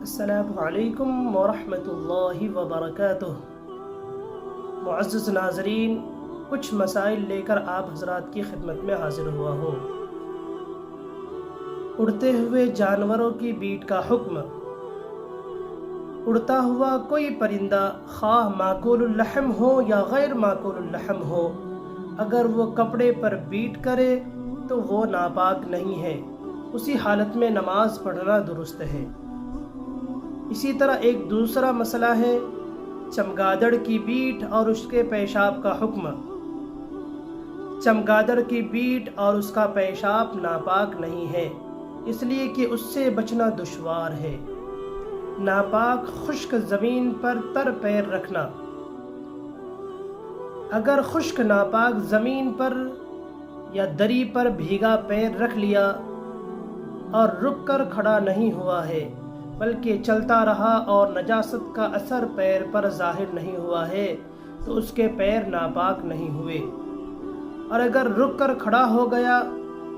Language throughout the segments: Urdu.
السلام علیکم ورحمۃ اللہ وبرکاتہ۔ معزز ناظرین، کچھ مسائل لے کر آپ حضرات کی خدمت میں حاضر ہوا ہوں۔ اڑتے ہوئے جانوروں کی بیٹ کا حکم۔ اڑتا ہوا کوئی پرندہ، خواہ معقول اللحم ہو یا غیر معقول اللحم ہو، اگر وہ کپڑے پر بیٹ کرے تو وہ ناپاک نہیں ہے، اسی حالت میں نماز پڑھنا درست ہے۔ اسی طرح ایک دوسرا مسئلہ ہے چمگادڑ کی بیٹ اور اس کے پیشاب کا حکم۔ چمگادڑ کی بیٹ اور اس کا پیشاب ناپاک نہیں ہے، اس لیے کہ اس سے بچنا دشوار ہے۔ ناپاک خشک زمین پر تر پیر رکھنا۔ اگر خشک ناپاک زمین پر یا دری پر بھیگا پیر رکھ لیا اور رک کر کھڑا نہیں ہوا ہے بلکہ چلتا رہا اور نجاست کا اثر پیر پر ظاہر نہیں ہوا ہے تو اس کے پیر ناپاک نہیں ہوئے، اور اگر رک کر کھڑا ہو گیا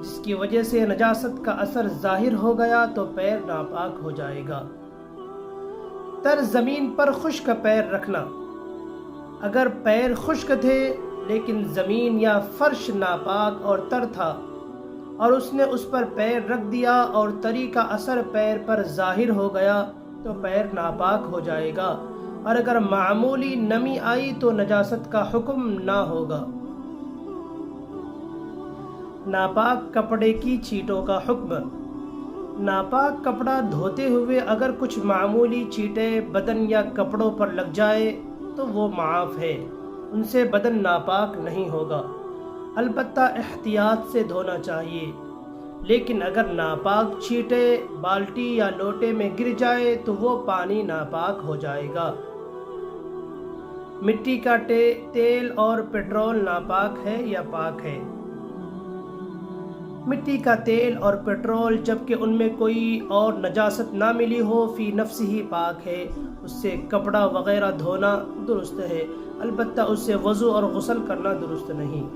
جس کی وجہ سے نجاست کا اثر ظاہر ہو گیا تو پیر ناپاک ہو جائے گا۔ تر زمین پر خشک پیر رکھنا۔ اگر پیر خشک تھے لیکن زمین یا فرش ناپاک اور تر تھا اور اس نے اس پر پیر رکھ دیا اور تری کا اثر پیر پر ظاہر ہو گیا تو پیر ناپاک ہو جائے گا، اور اگر معمولی نمی آئی تو نجاست کا حکم نہ ہوگا۔ ناپاک کپڑے کی چیٹوں کا حکم۔ ناپاک کپڑا دھوتے ہوئے اگر کچھ معمولی چیٹیں بدن یا کپڑوں پر لگ جائے تو وہ معاف ہے، ان سے بدن ناپاک نہیں ہوگا، البتہ احتیاط سے دھونا چاہیے۔ لیکن اگر ناپاک چیٹیں بالٹی یا لوٹے میں گر جائے تو وہ پانی ناپاک ہو جائے گا۔ مٹی کا تیل اور پیٹرول ناپاک ہے یا پاک ہے؟ مٹی کا تیل اور پیٹرول جبکہ ان میں کوئی اور نجاست نہ ملی ہو فی نفس ہی پاک ہے، اس سے کپڑا وغیرہ دھونا درست ہے، البتہ اس سے وضو اور غسل کرنا درست نہیں۔